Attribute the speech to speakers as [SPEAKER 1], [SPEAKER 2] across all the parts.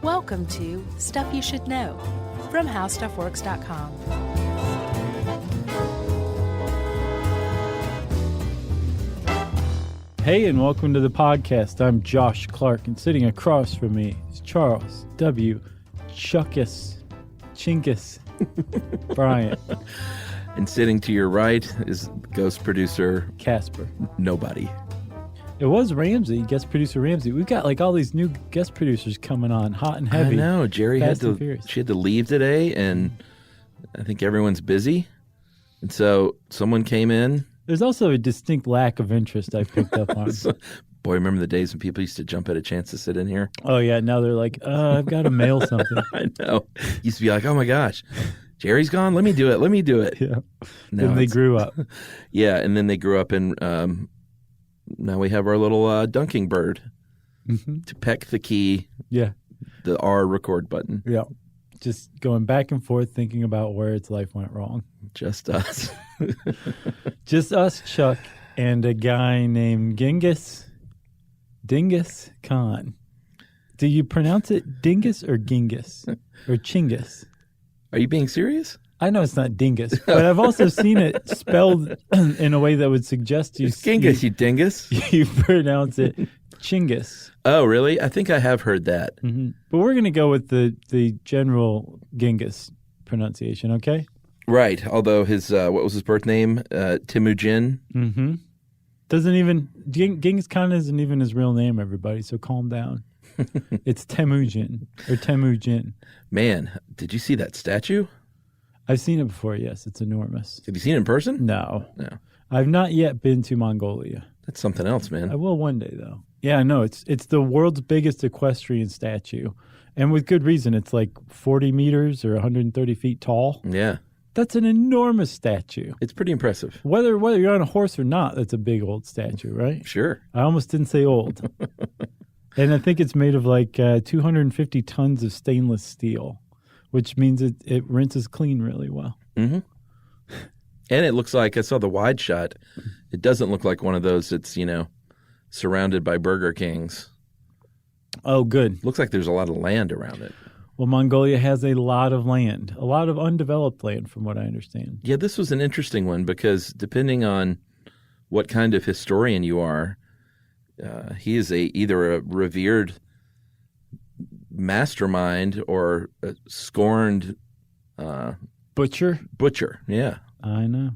[SPEAKER 1] Welcome to Stuff You Should Know from HowStuffWorks.com.
[SPEAKER 2] Hey, and welcome to the podcast. I'm Josh Clark, and sitting across from me is Charles W. Chingus Bryant.
[SPEAKER 3] And sitting to your right is ghost producer
[SPEAKER 2] Casper.
[SPEAKER 3] Nobody.
[SPEAKER 2] It was Ramsey, guest producer Ramsey. We've got like all these new guest producers coming on, hot and heavy.
[SPEAKER 3] I know. Jerry had
[SPEAKER 2] Fast and
[SPEAKER 3] to.
[SPEAKER 2] Furious.
[SPEAKER 3] She had to leave today, and I think everyone's busy. And so someone came in.
[SPEAKER 2] There's also a distinct lack of interest I picked up on.
[SPEAKER 3] Boy, remember the days when people used to jump at a chance to sit in here?
[SPEAKER 2] Oh, yeah. Now they're like, I've got to mail something.
[SPEAKER 3] I know. Used to be like, oh my gosh, Jerry's gone. Let me do it.
[SPEAKER 2] Yeah.
[SPEAKER 3] Now
[SPEAKER 2] Then they grew up.
[SPEAKER 3] Yeah, and then they grew up, and now we have our little dunking bird to peck the key.
[SPEAKER 2] Yeah.
[SPEAKER 3] The R record button.
[SPEAKER 2] Yeah. Just going back and forth thinking about where its life went wrong.
[SPEAKER 3] Just us.
[SPEAKER 2] Just us, Chuck, and a guy named Genghis Khan. Do you pronounce it Dingus or Genghis or Chingus?
[SPEAKER 3] Are you being serious?
[SPEAKER 2] I know it's not Dingus, but I've also seen it spelled in a way that would suggest
[SPEAKER 3] It's Genghis, you dingus.
[SPEAKER 2] You pronounce it Chingus.
[SPEAKER 3] Oh, really? I think I have heard that.
[SPEAKER 2] Mm-hmm. But we're going to go with the general Genghis pronunciation, okay?
[SPEAKER 3] Right. Although his, what was his birth name? Temujin.
[SPEAKER 2] Mm-hmm. Genghis Khan isn't even his real name, everybody, so calm down. It's Temujin or Temujin.
[SPEAKER 3] Man, did you see that statue?
[SPEAKER 2] I've seen it before, yes. It's enormous.
[SPEAKER 3] Have you seen it in person?
[SPEAKER 2] No.
[SPEAKER 3] No.
[SPEAKER 2] I've not yet been to Mongolia.
[SPEAKER 3] That's something else, man.
[SPEAKER 2] I will one day, though. Yeah, no, it's the world's biggest equestrian statue. And with good reason. It's like 40 meters or 130 feet tall.
[SPEAKER 3] Yeah.
[SPEAKER 2] That's an enormous statue.
[SPEAKER 3] It's pretty impressive.
[SPEAKER 2] Whether you're on a horse or not, that's a big old statue, right?
[SPEAKER 3] Sure.
[SPEAKER 2] I almost didn't say old. And I think it's made of like 250 tons of stainless steel, which means it rinses clean really well.
[SPEAKER 3] Mm-hmm. And it looks like, I saw the wide shot, it doesn't look like one of those that's, surrounded by Burger Kings.
[SPEAKER 2] Oh, good.
[SPEAKER 3] Looks like there's a lot of land around it.
[SPEAKER 2] Well, Mongolia has a lot of land, a lot of undeveloped land from what I understand.
[SPEAKER 3] Yeah, this was an interesting one because depending on what kind of historian you are, he is either a revered mastermind or a scorned
[SPEAKER 2] Butcher?
[SPEAKER 3] Butcher, yeah.
[SPEAKER 2] I know.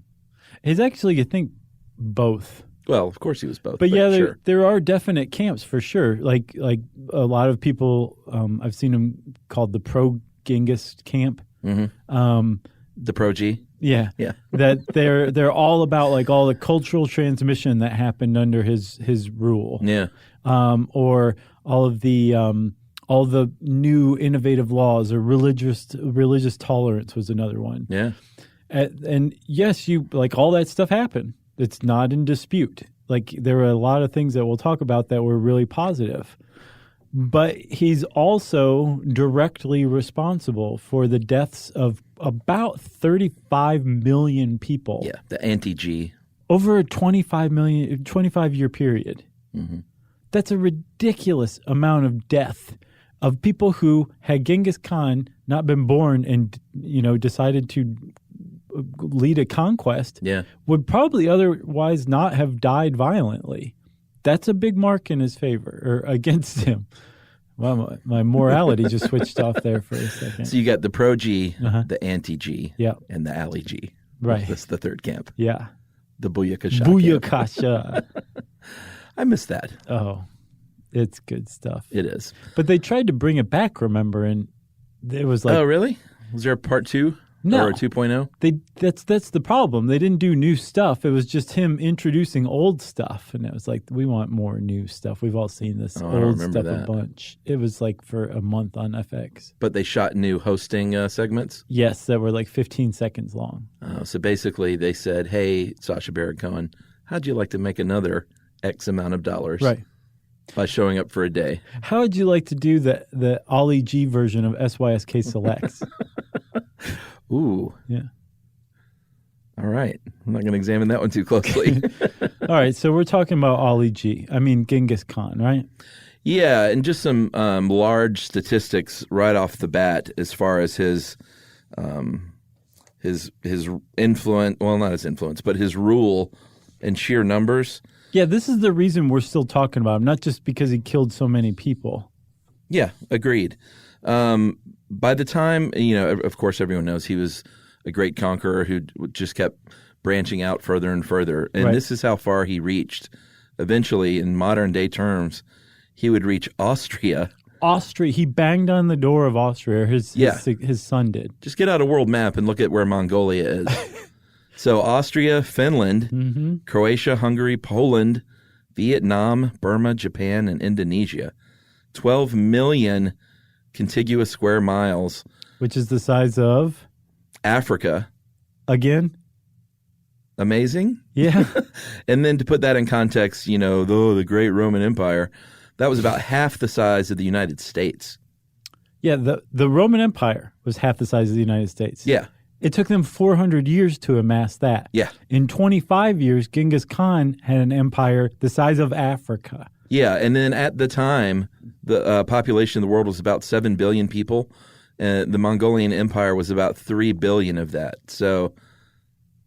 [SPEAKER 2] He's actually, I think, both.
[SPEAKER 3] Well, of course he was both.
[SPEAKER 2] But yeah,
[SPEAKER 3] sure.
[SPEAKER 2] there are definite camps for sure. Like a lot of people, I've seen them called the pro-Genghis camp.
[SPEAKER 3] Mm-hmm. The pro-G?
[SPEAKER 2] Yeah.
[SPEAKER 3] Yeah.
[SPEAKER 2] That they're all about like all the cultural transmission that happened under his rule.
[SPEAKER 3] Yeah.
[SPEAKER 2] Or all the new innovative laws or religious tolerance was another one.
[SPEAKER 3] Yeah.
[SPEAKER 2] And yes, like all that stuff happened. It's not in dispute. Like there were a lot of things that we'll talk about that were really positive. But he's also directly responsible for the deaths of about 35 million people.
[SPEAKER 3] Yeah, the anti-G.
[SPEAKER 2] Over a 25-year period.
[SPEAKER 3] Mm-hmm.
[SPEAKER 2] That's a ridiculous amount of death of people who, had Genghis Khan not been born and, decided to lead a conquest, would probably otherwise not have died violently. That's a big mark in his favor, or against him. Well, my morality just switched off there for a second.
[SPEAKER 3] So you got the pro-G, the anti-G, and the ally-G.
[SPEAKER 2] Right.
[SPEAKER 3] That's the third camp.
[SPEAKER 2] Yeah.
[SPEAKER 3] The Booyakasha.
[SPEAKER 2] Booyakasha.
[SPEAKER 3] I miss that.
[SPEAKER 2] Oh, it's good stuff.
[SPEAKER 3] It is.
[SPEAKER 2] But they tried to bring it back, remember, and it was like...
[SPEAKER 3] Oh, really? Was there a part 2?
[SPEAKER 2] No.
[SPEAKER 3] Or a 2.0?
[SPEAKER 2] That's the problem. They didn't do new stuff. It was just him introducing old stuff. And it was like, we want more new stuff. We've all seen this old stuff a bunch. It was like for a month on FX.
[SPEAKER 3] But they shot new hosting segments?
[SPEAKER 2] Yes, that were like 15 seconds long.
[SPEAKER 3] So basically they said, hey, Sacha Baron Cohen, how'd you like to make another X amount of dollars?
[SPEAKER 2] Right.
[SPEAKER 3] By showing up for a day.
[SPEAKER 2] How would you like to do the Ollie G version of SYSK Selects?
[SPEAKER 3] Ooh.
[SPEAKER 2] Yeah.
[SPEAKER 3] All right. I'm not going to examine that one too closely.
[SPEAKER 2] All right. So we're talking about Ali G. I mean, Genghis Khan, right?
[SPEAKER 3] Yeah, and just some large statistics right off the bat as far as his influence. Well, not his influence, but his rule in sheer numbers.
[SPEAKER 2] Yeah, this is the reason we're still talking about him, not just because he killed so many people.
[SPEAKER 3] Yeah, agreed. By the time, of course, everyone knows he was a great conqueror who just kept branching out further and further. And This is how far he reached. Eventually, in modern day terms, he would reach Austria.
[SPEAKER 2] He banged on the door of Austria. His son did.
[SPEAKER 3] Just get out a world map and look at where Mongolia is. So Austria, Finland, Croatia, Hungary, Poland, Vietnam, Burma, Japan, and Indonesia. 12 million contiguous square miles.
[SPEAKER 2] Which is the size of?
[SPEAKER 3] Africa.
[SPEAKER 2] Again?
[SPEAKER 3] Amazing?
[SPEAKER 2] Yeah.
[SPEAKER 3] And then to put that in context, the great Roman Empire, that was about half the size of the United States.
[SPEAKER 2] Yeah, the Roman Empire was half the size of the United States.
[SPEAKER 3] Yeah.
[SPEAKER 2] It took them 400 years to amass that.
[SPEAKER 3] Yeah.
[SPEAKER 2] In 25 years, Genghis Khan had an empire the size of Africa.
[SPEAKER 3] Yeah, and then at the time, the population of the world was about 7 billion people. The Mongolian Empire was about 3 billion of that. So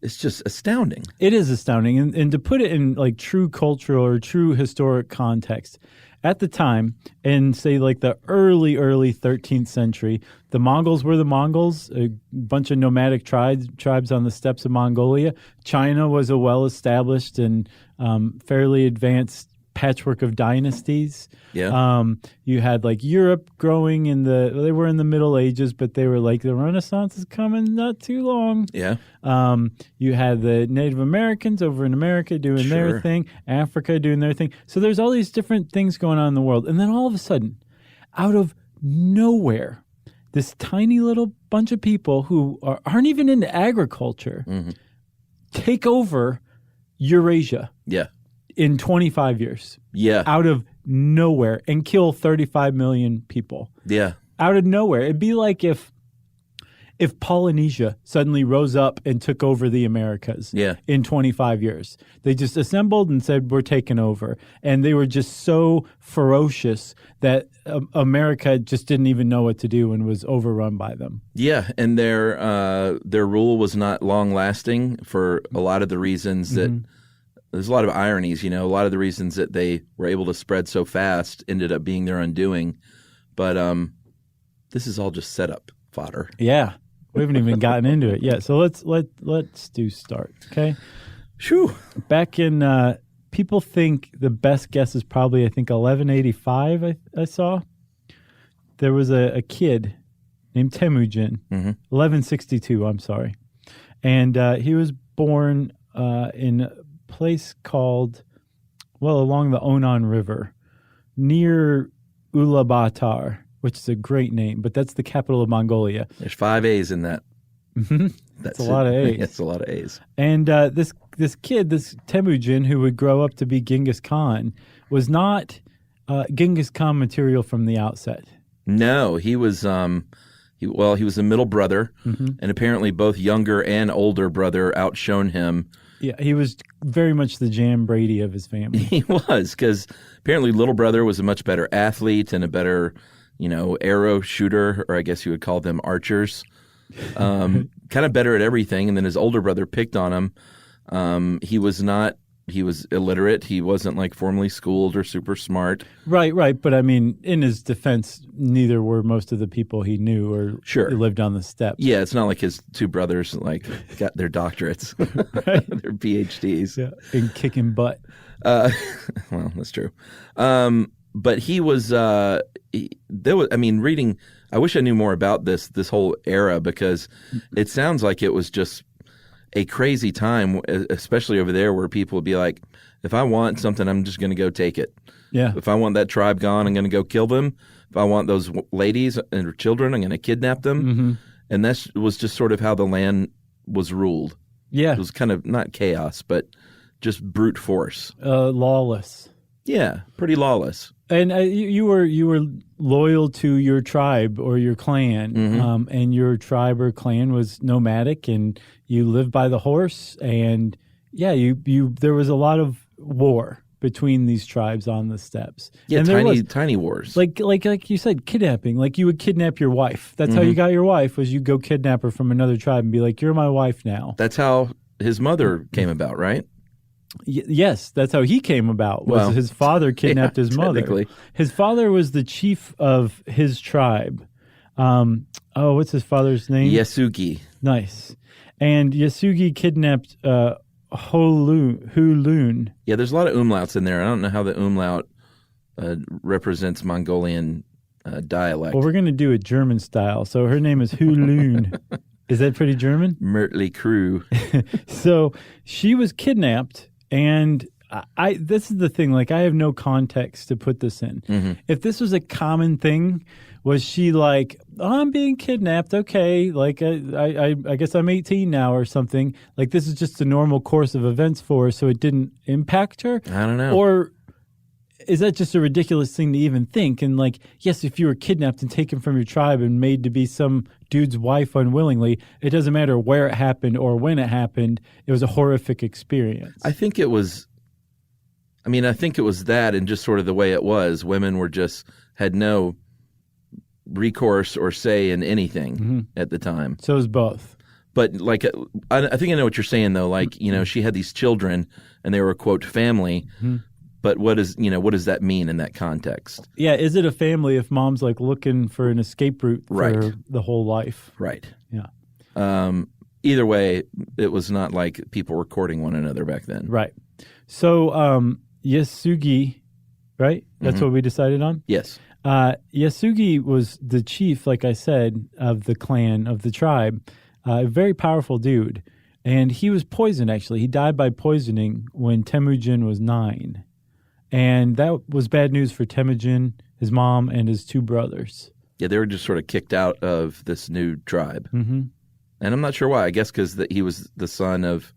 [SPEAKER 3] it's just astounding.
[SPEAKER 2] It is astounding. And to put it in like true cultural or true historic context, at the time, in say like the early 13th century, the Mongols were the Mongols, a bunch of nomadic tribes on the steppes of Mongolia. China was a well-established and fairly advanced patchwork of dynasties.
[SPEAKER 3] Yeah.
[SPEAKER 2] You had like Europe growing they were in the Middle Ages, but they were like the Renaissance is coming not too long.
[SPEAKER 3] Yeah.
[SPEAKER 2] You had the Native Americans over in America doing their thing, Africa doing their thing. So there's all these different things going on in the world. And then all of a sudden, out of nowhere, this tiny little bunch of people who aren't even into agriculture take over Eurasia.
[SPEAKER 3] Yeah.
[SPEAKER 2] In 25 years.
[SPEAKER 3] Yeah.
[SPEAKER 2] Out of nowhere and kill 35 million people.
[SPEAKER 3] Yeah.
[SPEAKER 2] Out of nowhere. It'd be like if Polynesia suddenly rose up and took over the Americas in 25 years. They just assembled and said, we're taking over. And they were just so ferocious that America just didn't even know what to do and was overrun by them.
[SPEAKER 3] Yeah, and their rule was not long-lasting for a lot of the reasons that there's a lot of ironies, a lot of the reasons that they were able to spread so fast ended up being their undoing. But this is all just setup fodder.
[SPEAKER 2] Yeah. We haven't even gotten into it yet. So let's do start, okay?
[SPEAKER 3] Shoo.
[SPEAKER 2] Back in people think the best guess is probably 1185 I saw. There was a kid named Temujin, 1162, I'm sorry. And he was born in place called, along the Onan River, near Ulaanbaatar, which is a great name, but that's the capital of Mongolia.
[SPEAKER 3] There's 5 A's in that.
[SPEAKER 2] That's a lot of A's.
[SPEAKER 3] That's a lot of A's.
[SPEAKER 2] And this kid, this Temujin, who would grow up to be Genghis Khan, was not Genghis Khan material from the outset. No,
[SPEAKER 3] he was he was a middle brother, and apparently both younger and older brother outshone him.
[SPEAKER 2] Yeah, he was very much the Jan Brady of his family.
[SPEAKER 3] He was, because apparently little brother was a much better athlete and a better, arrow shooter, or I guess you would call them archers. Kind of better at everything. And then his older brother picked on him. He was illiterate. He wasn't like formally schooled or super smart.
[SPEAKER 2] Right. But I mean, in his defense, neither were most of the people he knew or lived on the steppes.
[SPEAKER 3] Yeah, it's not like his two brothers got their doctorates, their PhDs.
[SPEAKER 2] Yeah, and kicking butt.
[SPEAKER 3] Well, that's true. But he was, reading, I wish I knew more about this whole era, because it sounds like it was just a crazy time, especially over there, where people would be like, if I want something, I'm just going to go take it.
[SPEAKER 2] Yeah.
[SPEAKER 3] If I want that tribe gone, I'm going to go kill them. If I want those ladies and children, I'm going to kidnap them. And that was just sort of how the land was ruled.
[SPEAKER 2] Yeah.
[SPEAKER 3] It was kind of not chaos, but just brute force.
[SPEAKER 2] Lawless.
[SPEAKER 3] Yeah, pretty lawless.
[SPEAKER 2] And you were loyal to your tribe or your clan, and your tribe or clan was nomadic, and you lived by the horse. And yeah, there was a lot of war between these tribes on the steppes.
[SPEAKER 3] Yeah,
[SPEAKER 2] and
[SPEAKER 3] tiny wars.
[SPEAKER 2] Like you said, kidnapping. Like you would kidnap your wife. That's how you got your wife, was you go kidnap her from another tribe and be like, you're my wife now.
[SPEAKER 3] That's how his mother came about, right?
[SPEAKER 2] Yes, that's how he came about. His father kidnapped his mother. His father was the chief of his tribe. What's his father's name?
[SPEAKER 3] Yasugi.
[SPEAKER 2] Nice. And Yasugi kidnapped Hulun.
[SPEAKER 3] Yeah, there's a lot of umlauts in there. I don't know how the umlaut represents Mongolian dialect.
[SPEAKER 2] Well, we're going to do it German style. So her name is Hulun. Is that pretty German?
[SPEAKER 3] Mertly Crew.
[SPEAKER 2] So she was kidnapped, and this is the thing. Like, I have no context to put this in. Mm-hmm. If this was a common thing, was she like, oh, I'm being kidnapped? Okay, like I guess I'm 18 now or something. Like, this is just a normal course of events for her, so it didn't impact her.
[SPEAKER 3] I don't know.
[SPEAKER 2] Or is that just a ridiculous thing to even think? And like, yes, if you were kidnapped and taken from your tribe and made to be some dude's wife unwillingly, it doesn't matter where it happened or when it happened. It was a horrific experience.
[SPEAKER 3] I think it was that, and just sort of the way it was. Women had no recourse or say in anything at the time.
[SPEAKER 2] So it was both.
[SPEAKER 3] But like, I think I know what you're saying though. Like, she had these children and they were, quote, family. Mm-hmm. But what does that mean in that context?
[SPEAKER 2] Yeah, is it a family if mom's like looking for an escape route for the whole life?
[SPEAKER 3] Right.
[SPEAKER 2] Yeah.
[SPEAKER 3] Either way, it was not like people were courting one another back then. Right.
[SPEAKER 2] So Yasugi, right? That's what we decided on?
[SPEAKER 3] Yes.
[SPEAKER 2] Yasugi was the chief, like I said, of the clan, of the tribe. A very powerful dude. And he was poisoned, actually. He died by poisoning when Temujin was 9. And that was bad news for Temujin, his mom, and his 2 brothers.
[SPEAKER 3] Yeah, they were just sort of kicked out of this new tribe.
[SPEAKER 2] Mm-hmm.
[SPEAKER 3] And I'm not sure why. I guess because he was the son of...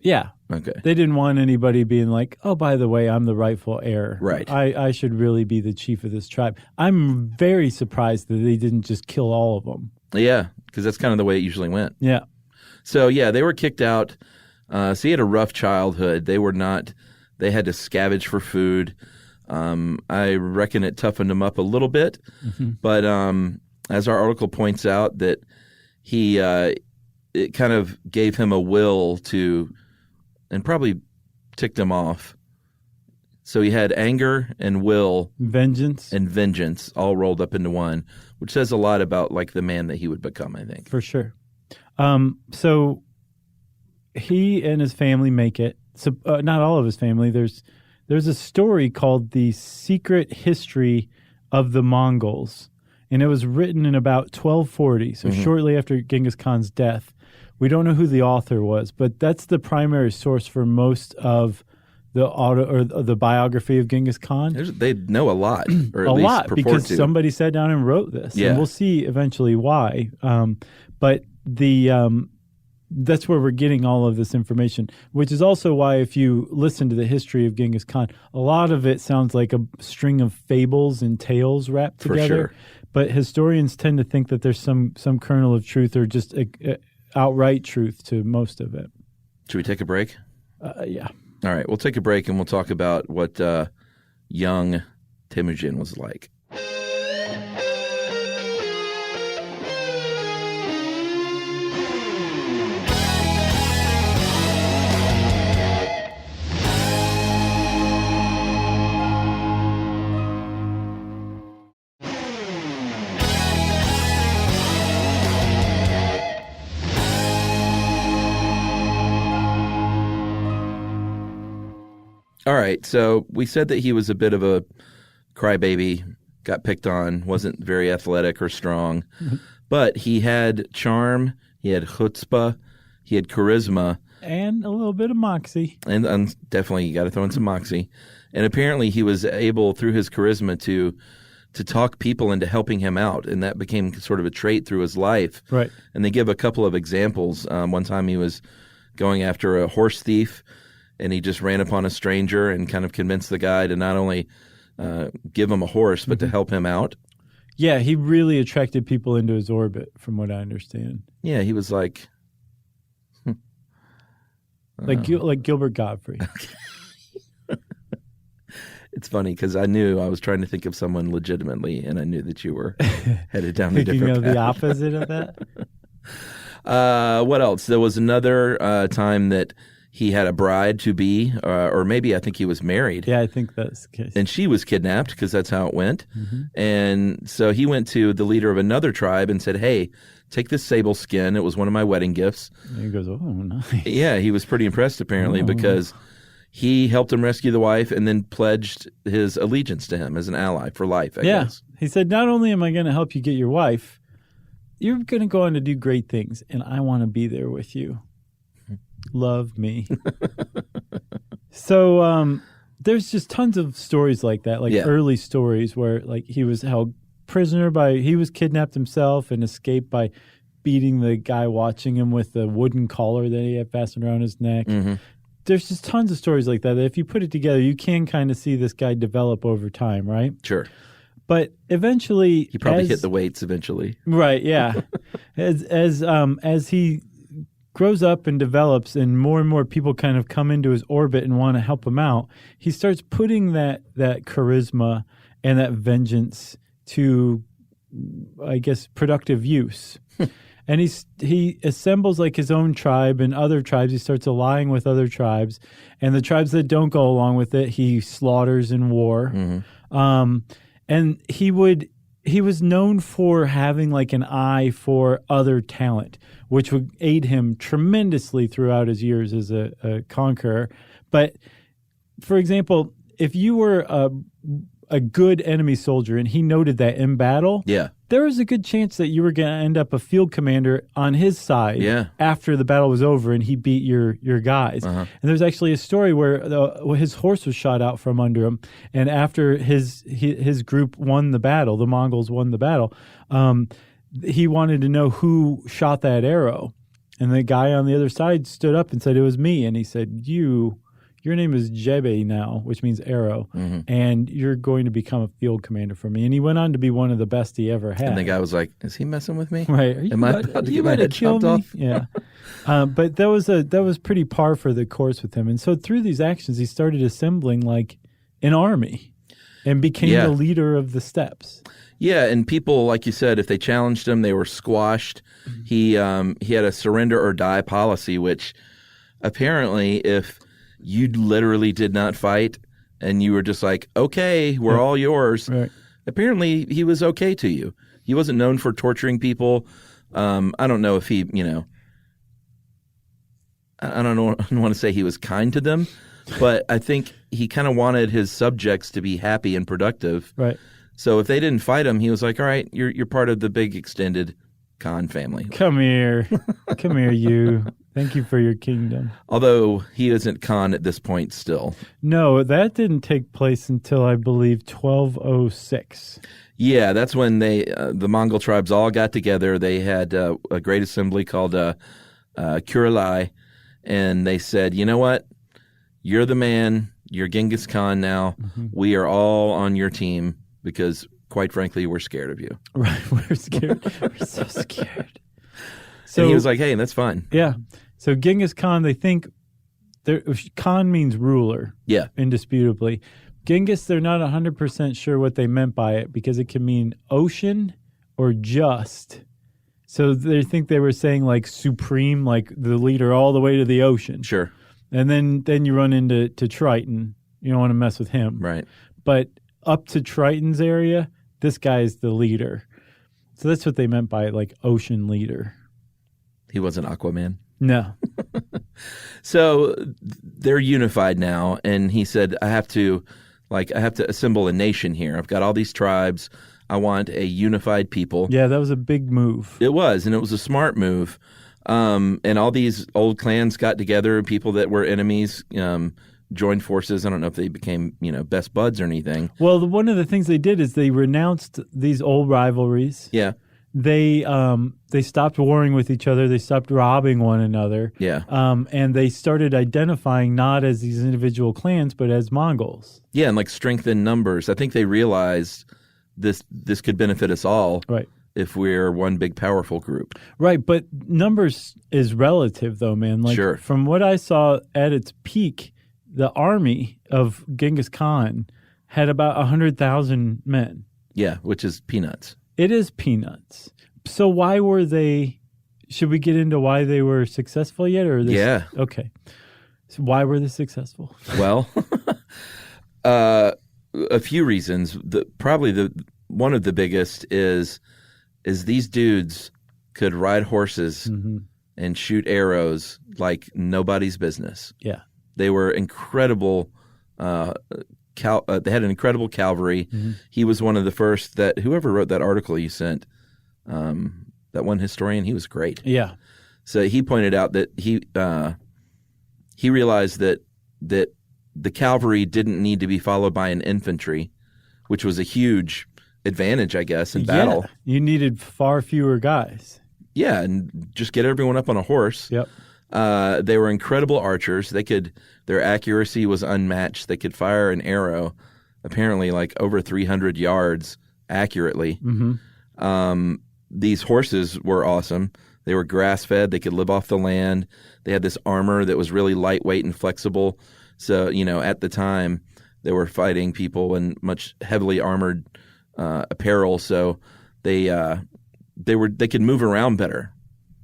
[SPEAKER 2] Yeah.
[SPEAKER 3] Okay.
[SPEAKER 2] They didn't want anybody being like, oh, by the way, I'm the rightful heir.
[SPEAKER 3] Right.
[SPEAKER 2] I should really be the chief of this tribe. I'm very surprised that they didn't just kill all of them.
[SPEAKER 3] Yeah, because that's kind of the way it usually went.
[SPEAKER 2] Yeah.
[SPEAKER 3] So, yeah, they were kicked out. So he had a rough childhood. They had to scavenge for food. I reckon it toughened him up a little bit. Mm-hmm. But as our article points out, that it kind of gave him a will to, and probably ticked him off. So he had anger and will. Vengeance all rolled up into one, which says a lot about like the man that he would become, I think.
[SPEAKER 2] For sure. So he and his family make it. So not all of his family. There's a story called The Secret History of the Mongols, and it was written in about 1240, so shortly after Genghis Khan's death. We don't know who the author was, but that's the primary source for most of the biography of Genghis Khan.
[SPEAKER 3] They know a lot, or at least purport
[SPEAKER 2] because
[SPEAKER 3] to.
[SPEAKER 2] Somebody sat down and wrote this,
[SPEAKER 3] yeah.
[SPEAKER 2] And we'll see eventually why. But that's where we're getting all of this information, which is also why if you listen to the history of Genghis Khan, a lot of it sounds like a string of fables and tales wrapped together. For sure. But historians tend to think that there's some kernel of truth or just outright truth to most of it.
[SPEAKER 3] Should we take a break?
[SPEAKER 2] Yeah.
[SPEAKER 3] All right, we'll take a break and we'll talk about what young Temujin was like. All right, so we said that he was a bit of a crybaby, got picked on, wasn't very athletic or strong, but he had charm, he had chutzpah, he had charisma.
[SPEAKER 2] And a little bit of moxie.
[SPEAKER 3] And definitely, you got to throw in some moxie. And apparently he was able, through his charisma, to talk people into helping him out, and that became sort of a trait through his life.
[SPEAKER 2] Right.
[SPEAKER 3] And they give a couple of examples. One time he was going after a horse thief, and he just ran upon a stranger and kind of convinced the guy to not only give him a horse, but to help him out.
[SPEAKER 2] Yeah, he really attracted people into his orbit, from what I understand.
[SPEAKER 3] Yeah, he was like...
[SPEAKER 2] like Gilbert Gottfried.
[SPEAKER 3] It's funny because I knew I was trying to think of someone legitimately, and I knew that you were headed down a different path.
[SPEAKER 2] The opposite of that?
[SPEAKER 3] What else? There was another time that he had a bride-to-be, or maybe I think he was married.
[SPEAKER 2] Yeah, I think that's the case.
[SPEAKER 3] And she was kidnapped because that's how it went.
[SPEAKER 2] Mm-hmm.
[SPEAKER 3] And so he went to the leader of another tribe and said, hey, take this sable skin. It was one of my wedding gifts.
[SPEAKER 2] And he goes, oh, nice.
[SPEAKER 3] Yeah, he was pretty impressed apparently because he helped him rescue the wife and then pledged his allegiance to him as an ally for life, I guess.
[SPEAKER 2] He said, not only am I going to help you get your wife, you're going to go on to do great things, and I want to be there with you. Love me. So there's just tons of stories like that, early stories where he was held prisoner he was kidnapped himself and escaped by beating the guy watching him with the wooden collar that he had fastened around his neck. Mm-hmm. There's just tons of stories like that if you put it together, you can kind of see this guy develop over time, right?
[SPEAKER 3] Sure.
[SPEAKER 2] But eventually,
[SPEAKER 3] he probably hit the weights eventually,
[SPEAKER 2] right? Yeah, as he grows up and develops, and more people kind of come into his orbit and want to help him out, he starts putting that charisma and that vengeance to, I guess, productive use. And he assembles his own tribe and other tribes. He starts allying with other tribes, and the tribes that don't go along with it, he slaughters in war. Mm-hmm. And he was known for having an eye for other talent, which would aid him tremendously throughout his years as a conqueror. But, for example, if you were a good enemy soldier and he noted that in battle, there was a good chance that you were going to end up a field commander on his side after the battle was over and he beat your guys. Uh-huh. And there's actually a story where his horse was shot out from under him, and after his group won the battle, the Mongols won the battle, he wanted to know who shot that arrow. And the guy on the other side stood up and said, it was me. And he said, your name is Jebe now, which means arrow, and you're going to become a field commander for me. And he went on to be one of the best he ever had.
[SPEAKER 3] And the guy was like, is he messing with me?
[SPEAKER 2] Right.
[SPEAKER 3] Am I about to get my head chopped off?
[SPEAKER 2] Yeah. But that was pretty par for the course with him. And so through these actions, he started assembling an army and became the leader of the steppes.
[SPEAKER 3] Yeah, and people, like you said, if they challenged him, they were squashed. He had a surrender or die policy, which apparently if you literally did not fight and you were just like, okay, we're all yours. Right. Apparently he was okay to you. He wasn't known for torturing people. I don't know if he, I don't want to say he was kind to them, but I think he kind of wanted his subjects to be happy and productive.
[SPEAKER 2] Right.
[SPEAKER 3] So if they didn't fight him, he was like, all right, you're part of the big extended Khan family.
[SPEAKER 2] Come here. Come here, you. Thank you for your kingdom.
[SPEAKER 3] Although he isn't Khan at this point still.
[SPEAKER 2] No, that didn't take place until, I believe, 1206.
[SPEAKER 3] Yeah, that's when the Mongol tribes all got together. They had a great assembly called Kuralai, and they said, you know what? You're the man. You're Genghis Khan now. Mm-hmm. We are all on your team because, quite frankly, we're scared of you.
[SPEAKER 2] Right, we're scared. We're so scared.
[SPEAKER 3] So and he was like, hey, that's fine.
[SPEAKER 2] Yeah. So Genghis Khan, they think Khan means ruler. Yeah. Indisputably. Genghis, they're not 100% sure what they meant by it because it can mean ocean or just. So they think they were saying supreme, the leader all the way to the ocean.
[SPEAKER 3] Sure.
[SPEAKER 2] And then you run into Triton. You don't want to mess with him.
[SPEAKER 3] Right.
[SPEAKER 2] But up to Triton's area, this guy is the leader. So that's what they meant by ocean leader.
[SPEAKER 3] He wasn't Aquaman?
[SPEAKER 2] No.
[SPEAKER 3] So they're unified now, and he said, I have to assemble a nation here. I've got all these tribes. I want a unified people.
[SPEAKER 2] Yeah, that was a big move.
[SPEAKER 3] It was, and it was a smart move. And all these old clans got together, people that were enemies joined forces. I don't know if they became, best buds or anything.
[SPEAKER 2] Well, one of the things they did is they renounced these old rivalries.
[SPEAKER 3] Yeah.
[SPEAKER 2] They stopped warring with each other. They stopped robbing one another.
[SPEAKER 3] Yeah.
[SPEAKER 2] And they started identifying not as these individual clans, but as Mongols.
[SPEAKER 3] Yeah, and strength in numbers. I think they realized this could benefit us all.
[SPEAKER 2] Right.
[SPEAKER 3] If we're one big powerful group.
[SPEAKER 2] Right, but numbers is relative though, man.
[SPEAKER 3] Sure.
[SPEAKER 2] From what I saw at its peak, the army of Genghis Khan had about 100,000 men.
[SPEAKER 3] Yeah, which is peanuts.
[SPEAKER 2] It is peanuts. So why were they? Should we get into why they were successful yet? Or
[SPEAKER 3] yeah.
[SPEAKER 2] Okay. So why were they successful?
[SPEAKER 3] Well, a few reasons. Probably one of the biggest is these dudes could ride horses and shoot arrows like nobody's business.
[SPEAKER 2] Yeah.
[SPEAKER 3] They were incredible. They had an incredible cavalry. He was one of the first that whoever wrote that article you sent, that one historian, he was great.
[SPEAKER 2] Yeah.
[SPEAKER 3] So he pointed out that he realized that the cavalry didn't need to be followed by an infantry, which was a huge advantage, I guess, in battle.
[SPEAKER 2] You needed far fewer guys.
[SPEAKER 3] Yeah, and just get everyone up on a horse.
[SPEAKER 2] Yep.
[SPEAKER 3] They were incredible archers. Their accuracy was unmatched. They could fire an arrow, apparently like over 300 yards accurately. These horses were awesome. They were grass-fed. They could live off the land. They had this armor that was really lightweight and flexible. So, at the time, they were fighting people in much heavily armored apparel. So they could move around better.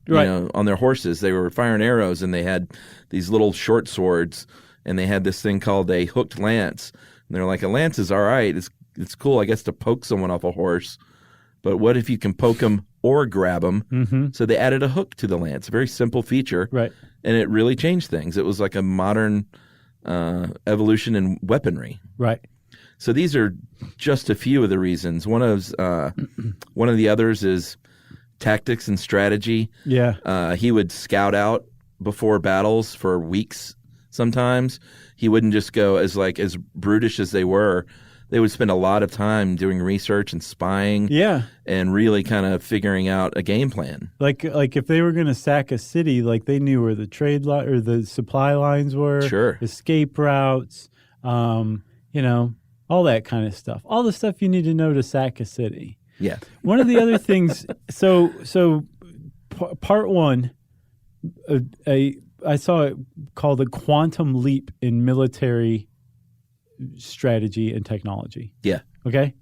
[SPEAKER 2] Right.
[SPEAKER 3] On their horses. They were firing arrows, and they had these little short swords, and they had this thing called a hooked lance. And they're like, a lance is all right. It's cool, I guess, to poke someone off a horse. But what if you can poke them or grab them? So they added a hook to the lance, a very simple feature.
[SPEAKER 2] Right.
[SPEAKER 3] And it really changed things. It was like a modern evolution in weaponry.
[SPEAKER 2] Right.
[SPEAKER 3] So these are just a few of the reasons. One of the others is tactics and strategy.
[SPEAKER 2] Yeah.
[SPEAKER 3] He would scout out before battles for weeks sometimes. He wouldn't just go as brutish as they were. They would spend a lot of time doing research and spying.
[SPEAKER 2] Yeah.
[SPEAKER 3] And really kind of figuring out a game plan.
[SPEAKER 2] Like if they were going to sack a city, they knew where the trade or the supply lines were.
[SPEAKER 3] Sure.
[SPEAKER 2] Escape routes, all that kind of stuff. All the stuff you need to know to sack a city.
[SPEAKER 3] Yeah.
[SPEAKER 2] One of the other things, part one, I saw it called a quantum leap in military strategy and technology.
[SPEAKER 3] Yeah.
[SPEAKER 2] Okay?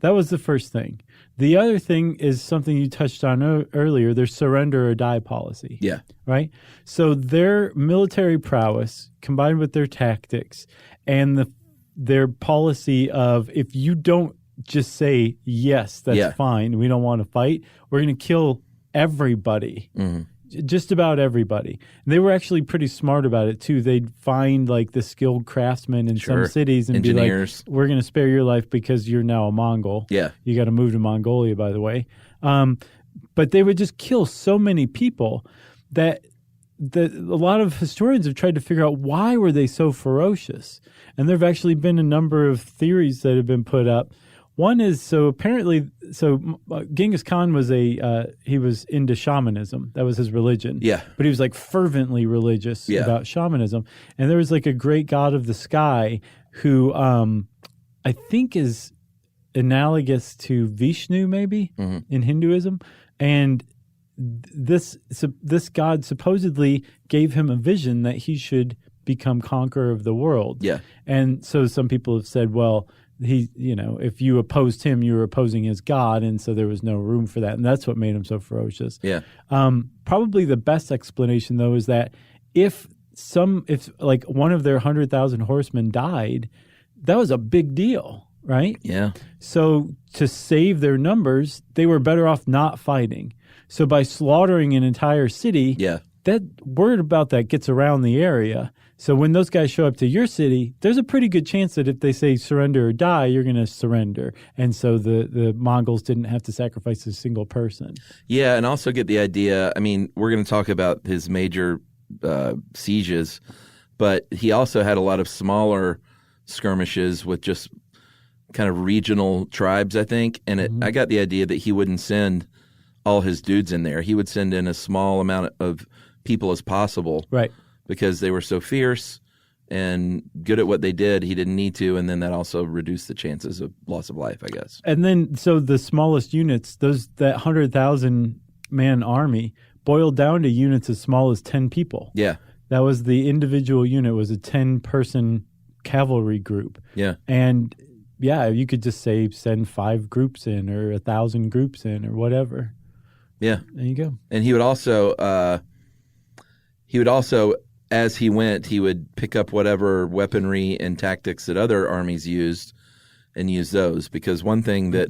[SPEAKER 2] That was the first thing. The other thing is something you touched on earlier, their surrender or die policy.
[SPEAKER 3] Yeah.
[SPEAKER 2] Right? So their military prowess combined with their tactics and their policy of if you don't just say, yes, that's fine, we don't want to fight, we're going to kill everybody. Just about everybody. And they were actually pretty smart about it, too. They'd find, the skilled craftsmen in some cities and
[SPEAKER 3] engineers.
[SPEAKER 2] Be like, we're going to spare your life because you're now a Mongol.
[SPEAKER 3] Yeah.
[SPEAKER 2] You got to move to Mongolia, by the way. But they would just kill so many people that a lot of historians have tried to figure out why were they so ferocious. And there have actually been a number of theories that have been put up. One is, Genghis Khan was he was into shamanism. That was his religion.
[SPEAKER 3] Yeah.
[SPEAKER 2] But he was fervently religious about shamanism. And there was a great god of the sky who I think is analogous to Vishnu maybe in Hinduism. And this god supposedly gave him a vision that he should become conqueror of the world.
[SPEAKER 3] Yeah. And
[SPEAKER 2] so some people have said, well, he, if you opposed him, you were opposing his God, and so there was no room for that, and that's what made him so ferocious.
[SPEAKER 3] Yeah.
[SPEAKER 2] Probably the best explanation, though, is that if one of their 100,000 horsemen died, that was a big deal, right?
[SPEAKER 3] Yeah.
[SPEAKER 2] So to save their numbers, they were better off not fighting. So by slaughtering an entire city, that word about that gets around the area. So when those guys show up to your city, there's a pretty good chance that if they say surrender or die, you're going to surrender. And so the Mongols didn't have to sacrifice a single person.
[SPEAKER 3] Yeah, and also get the idea. I mean, we're going to talk about his major sieges, but he also had a lot of smaller skirmishes with just kind of regional tribes, I think. And I got the idea that he wouldn't send all his dudes in there. He would send in a small amount of people as possible.
[SPEAKER 2] Right.
[SPEAKER 3] Because they were so fierce and good at what they did, he didn't need to, and then that also reduced the chances of loss of life, I guess.
[SPEAKER 2] And then, so the smallest units, that 100,000-man army, boiled down to units as small as 10 people.
[SPEAKER 3] Yeah.
[SPEAKER 2] That was the individual unit, was a 10-person cavalry group.
[SPEAKER 3] Yeah.
[SPEAKER 2] And yeah, you could just say send 5 groups in or 1,000 groups in or whatever.
[SPEAKER 3] Yeah.
[SPEAKER 2] There you go.
[SPEAKER 3] And he would also, as he went, he would pick up whatever weaponry and tactics that other armies used and use those. Because one thing that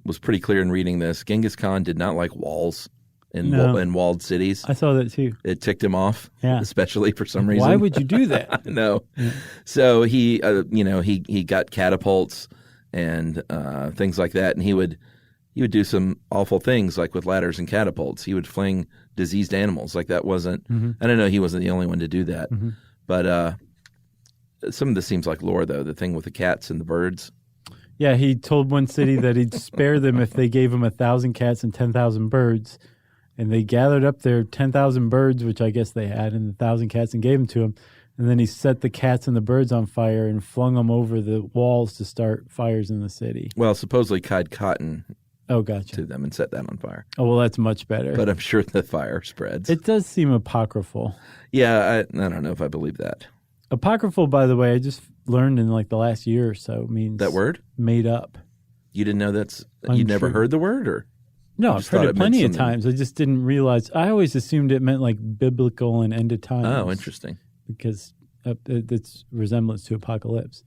[SPEAKER 3] was pretty clear in reading this, Genghis Khan did not like walls in walled cities.
[SPEAKER 2] I saw that too.
[SPEAKER 3] It ticked him off,
[SPEAKER 2] yeah.
[SPEAKER 3] especially for some reason.
[SPEAKER 2] Why would you do that?
[SPEAKER 3] No.
[SPEAKER 2] Yeah.
[SPEAKER 3] So he, he got catapults and things like that, and he would do some awful things like with ladders and catapults. He would fling diseased animals. Like that wasn't. I don't know. He wasn't the only one to do that, but some of this seems like lore, though. The thing with the cats and the birds.
[SPEAKER 2] Yeah, he told one city that he'd spare them if they gave him 1,000 cats and 10,000 birds. And they gathered up their 10,000 birds, which I guess they had, and 1,000 cats and gave them to him. And then he set the cats and the birds on fire and flung them over the walls to start fires in the city.
[SPEAKER 3] Well, supposedly tied cotton
[SPEAKER 2] to
[SPEAKER 3] them and set that on fire.
[SPEAKER 2] Oh, well, that's much better.
[SPEAKER 3] But I'm sure the fire spreads.
[SPEAKER 2] It does seem apocryphal.
[SPEAKER 3] Yeah, I don't know if I believe that.
[SPEAKER 2] Apocryphal, by the way, I just learned in like the last year or so means...
[SPEAKER 3] That word?
[SPEAKER 2] Made up.
[SPEAKER 3] You didn't know that's...
[SPEAKER 2] Untrue.
[SPEAKER 3] You never heard the word, or...
[SPEAKER 2] No, I've heard it plenty of times. I just didn't realize. I always assumed it meant like biblical and end of times.
[SPEAKER 3] Oh, interesting.
[SPEAKER 2] Because it's resemblance to apocalypse.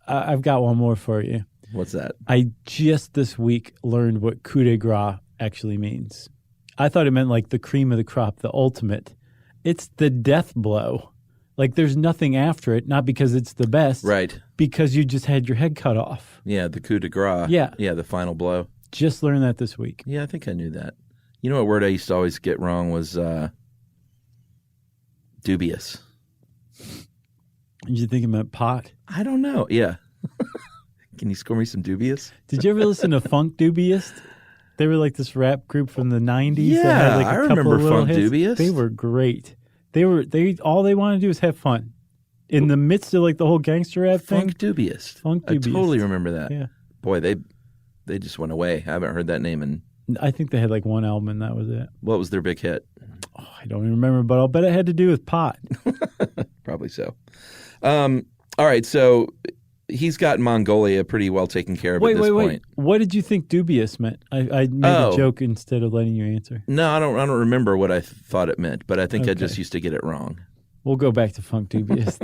[SPEAKER 2] I've got one more for you.
[SPEAKER 3] What's that?
[SPEAKER 2] I just this week learned what coup de grace actually means. I thought it meant like the cream of the crop, the ultimate. It's the death blow. Like there's nothing after it, not because it's the best.
[SPEAKER 3] Right.
[SPEAKER 2] Because you just had your head cut off.
[SPEAKER 3] Yeah, the coup de grace.
[SPEAKER 2] Yeah.
[SPEAKER 3] Yeah, the final blow.
[SPEAKER 2] Just learned that this week.
[SPEAKER 3] Yeah, I think I knew that. You know what word I used to always get wrong was dubious.
[SPEAKER 2] Did you think it meant pot?
[SPEAKER 3] I don't know. Yeah. Can you score me some dubious?
[SPEAKER 2] Did you ever listen to Funk Dubious? They were like this rap group from the 90s.
[SPEAKER 3] Yeah,
[SPEAKER 2] that had like
[SPEAKER 3] I remember Funk
[SPEAKER 2] hits.
[SPEAKER 3] Dubious.
[SPEAKER 2] They were great. All they wanted to do was have fun. In the midst of like the whole gangster rap thing.
[SPEAKER 3] Funk Dubious. I totally remember that.
[SPEAKER 2] Yeah.
[SPEAKER 3] Boy, they just went away. I haven't heard that name in...
[SPEAKER 2] I think they had like one album and that was it.
[SPEAKER 3] What was their big hit?
[SPEAKER 2] Oh, I don't even remember, but I'll bet it had to do with pot.
[SPEAKER 3] Probably so. All right, so he's got Mongolia pretty well taken care of at this point.
[SPEAKER 2] What did you think dubious meant? I made a joke instead of letting you answer.
[SPEAKER 3] No, I don't remember what I thought it meant, but I think I just used to get it wrong.
[SPEAKER 2] We'll go back to Funk Dubious.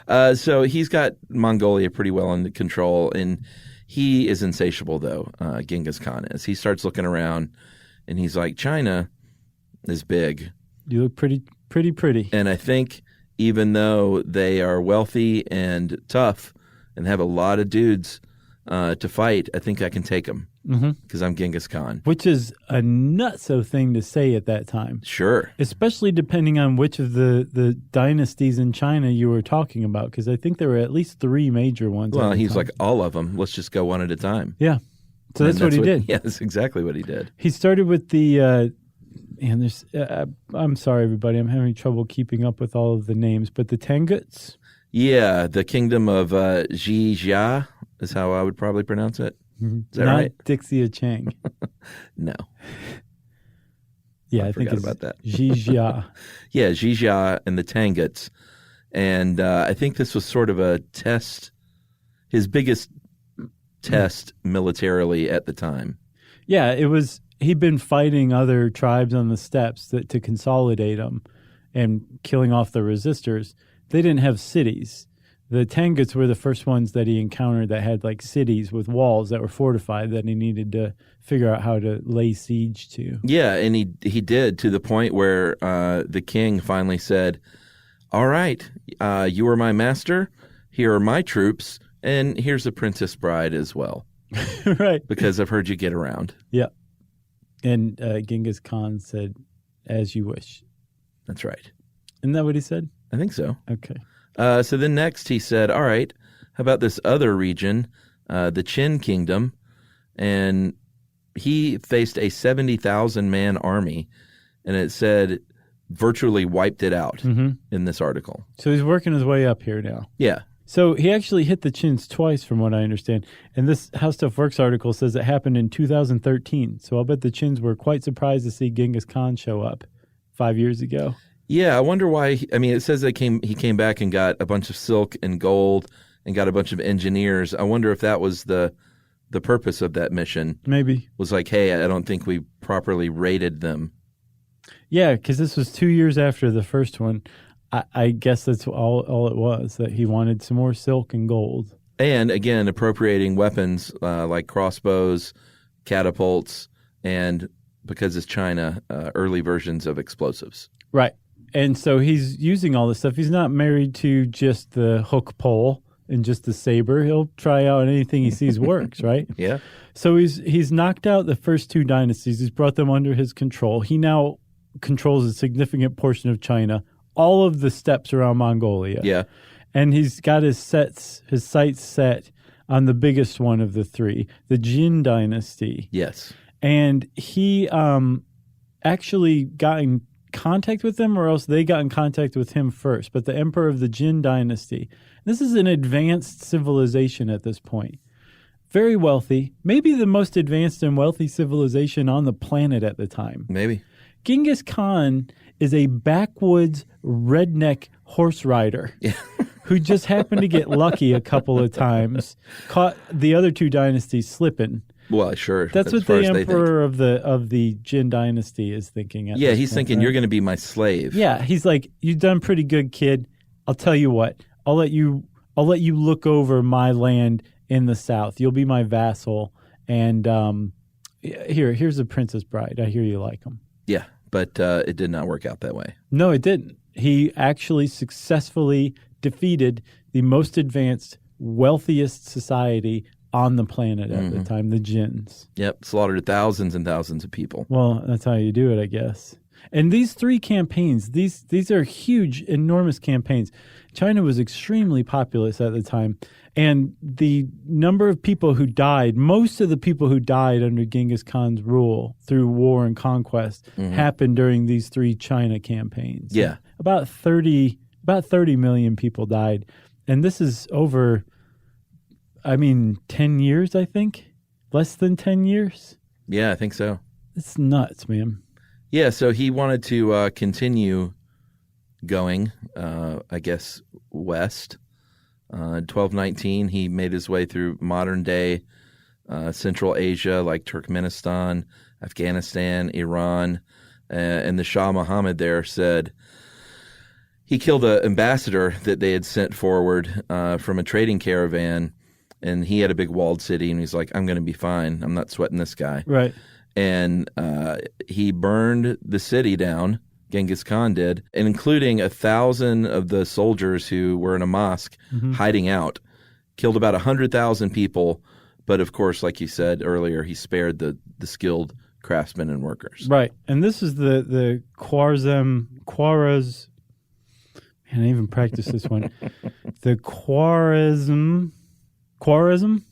[SPEAKER 3] So he's got Mongolia pretty well under control, and he is insatiable, though, Genghis Khan is. He starts looking around, and he's like, China is big.
[SPEAKER 2] You look pretty.
[SPEAKER 3] And I think even though they are wealthy and tough and have a lot of dudes to fight, I think I can take them because I'm Genghis Khan.
[SPEAKER 2] Which is a nutso thing to say at that time.
[SPEAKER 3] Sure.
[SPEAKER 2] Especially depending on which of the dynasties in China you were talking about, because I think there were at least 3 major ones.
[SPEAKER 3] Well, he's like, all of them. Let's just go one at a time.
[SPEAKER 2] Yeah. So that's what he did.
[SPEAKER 3] Yeah, that's exactly what he did.
[SPEAKER 2] He started with the... and there's, I'm sorry, everybody. I'm having trouble keeping up with all of the names, but the Tanguts?
[SPEAKER 3] Yeah, the kingdom of Xijia is how I would probably pronounce it. Is that
[SPEAKER 2] Not
[SPEAKER 3] right?
[SPEAKER 2] Dixia Chang.
[SPEAKER 3] No.
[SPEAKER 2] Yeah, I think it's
[SPEAKER 3] about that.
[SPEAKER 2] Xijia.
[SPEAKER 3] Yeah, Xijia and the Tanguts. And I think this was sort of a test, his biggest test militarily at the time.
[SPEAKER 2] Yeah, it was. He'd been fighting other tribes on the steppes to consolidate them and killing off the resistors. They didn't have cities. The Tanguts were the first ones that he encountered that had like cities with walls that were fortified that he needed to figure out how to lay siege to.
[SPEAKER 3] Yeah, and he did, to the point where the king finally said, all right, you are my master, here are my troops, and here's the princess bride as well.
[SPEAKER 2] Right.
[SPEAKER 3] Because I've heard you get around.
[SPEAKER 2] Yeah. And Genghis Khan said, as you wish.
[SPEAKER 3] That's right.
[SPEAKER 2] Isn't that what he said?
[SPEAKER 3] I think so.
[SPEAKER 2] Okay.
[SPEAKER 3] So then next he said, all right, how about this other region, the Qin Kingdom? And he faced a 70,000-man army, and it said virtually wiped it out in this article.
[SPEAKER 2] So he's working his way up here now.
[SPEAKER 3] Yeah.
[SPEAKER 2] So he actually hit the Qins twice, from what I understand. And this How Stuff Works article says it happened in 2013. So I'll bet the Qins were quite surprised to see Genghis Khan show up 5 years ago.
[SPEAKER 3] Yeah, I wonder why. It says he came back and got a bunch of silk and gold and got a bunch of engineers. I wonder if that was the purpose of that mission.
[SPEAKER 2] Maybe.
[SPEAKER 3] Was like, hey, I don't think we properly rated them.
[SPEAKER 2] Yeah, because this was 2 years after the first one. I guess that's all it was, that he wanted some more silk and gold.
[SPEAKER 3] And, again, appropriating weapons like crossbows, catapults, and, because it's China, early versions of explosives.
[SPEAKER 2] Right. And so he's using all this stuff. He's not married to just the hook pole and just the saber. He'll try out anything he sees works, right?
[SPEAKER 3] Yeah.
[SPEAKER 2] So he's knocked out the first two dynasties. He's brought them under his control. He now controls a significant portion of China, all of the steppes around Mongolia.
[SPEAKER 3] Yeah.
[SPEAKER 2] And he's got his sights set on the biggest one of the three, the Jin dynasty.
[SPEAKER 3] Yes.
[SPEAKER 2] And he actually got in contact with them, or else they got in contact with him first. But the emperor of the Jin dynasty, this is an advanced civilization at this point. Very wealthy, maybe the most advanced and wealthy civilization on the planet at the time.
[SPEAKER 3] Maybe.
[SPEAKER 2] Genghis Khan is a backwoods redneck horse rider who just happened to get lucky a couple of times, caught the other two dynasties slipping.
[SPEAKER 3] Well, sure.
[SPEAKER 2] That's what the emperor of the Jin dynasty is thinking.
[SPEAKER 3] Yeah, he's thinking, you're going to be my slave.
[SPEAKER 2] Yeah, he's like, you've done pretty good, kid. I'll tell you what. I'll let you look over my land in the south. You'll be my vassal. And here's a princess bride. I hear you like him.
[SPEAKER 3] Yeah, but it did not work out that way.
[SPEAKER 2] No, it didn't. He actually successfully defeated the most advanced, wealthiest society on the planet at the time, the Jins.
[SPEAKER 3] Yep, slaughtered thousands and thousands of people.
[SPEAKER 2] Well, that's how you do it, I guess. And these three campaigns, these are huge, enormous campaigns. China was extremely populous at the time. And the number of people who died, most of the people who died under Genghis Khan's rule through war and conquest happened during these three China campaigns.
[SPEAKER 3] Yeah.
[SPEAKER 2] About 30 million people died. And this is over, 10 years, I think? Less than 10 years?
[SPEAKER 3] Yeah, I think so.
[SPEAKER 2] It's nuts, man.
[SPEAKER 3] Yeah, so he wanted to continue going, west. In 1219, he made his way through modern-day Central Asia like Turkmenistan, Afghanistan, Iran, and the Shah Muhammad there said he killed an ambassador that they had sent forward from a trading caravan, and he had a big walled city, and he's like, I'm going to be fine. I'm not sweating this guy.
[SPEAKER 2] Right.
[SPEAKER 3] And he burned the city down, Genghis Khan did, and including 1,000 of the soldiers who were in a mosque hiding out, killed about 100,000 people. But of course, like you said earlier, he spared the skilled craftsmen and workers.
[SPEAKER 2] Right. And this is the Khwarezm, man, I even practiced this one. The Khwarezm,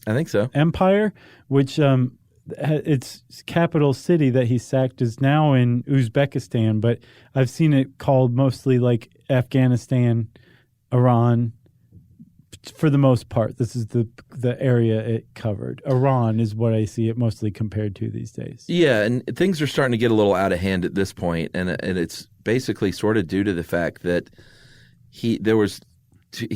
[SPEAKER 3] I think so.
[SPEAKER 2] Empire, which its capital city that he sacked is now in Uzbekistan, but I've seen it called mostly like Afghanistan, Iran. For the most part, this is the area it covered. Iran is what I see it mostly compared to these days.
[SPEAKER 3] Yeah, and things are starting to get a little out of hand at this point, and it's basically sort of due to the fact that he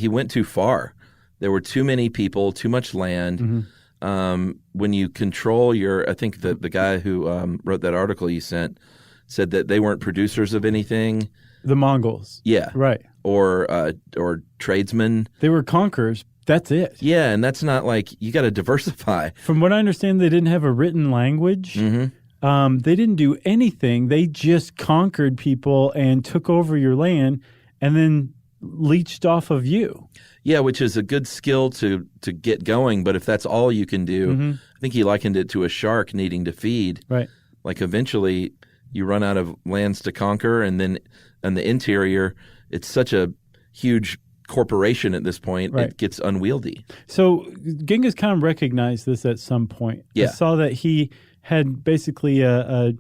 [SPEAKER 3] went too far. There were too many people, too much land. When you control I think the guy who wrote that article you sent said that they weren't producers of anything.
[SPEAKER 2] The Mongols.
[SPEAKER 3] Yeah.
[SPEAKER 2] Right.
[SPEAKER 3] Or tradesmen.
[SPEAKER 2] They were conquerors. That's it.
[SPEAKER 3] Yeah, and that's not like, you got to diversify.
[SPEAKER 2] From what I understand, they didn't have a written language. They didn't do anything. They just conquered people and took over your land and then leached off of you.
[SPEAKER 3] Yeah, which is a good skill to get going, but if that's all you can do, I think he likened it to a shark needing to feed.
[SPEAKER 2] Right.
[SPEAKER 3] Like eventually you run out of lands to conquer, and then in the interior, it's such a huge corporation at this point, it gets unwieldy.
[SPEAKER 2] So Genghis Khan recognized this at some point.
[SPEAKER 3] Yeah.
[SPEAKER 2] He saw that he had basically a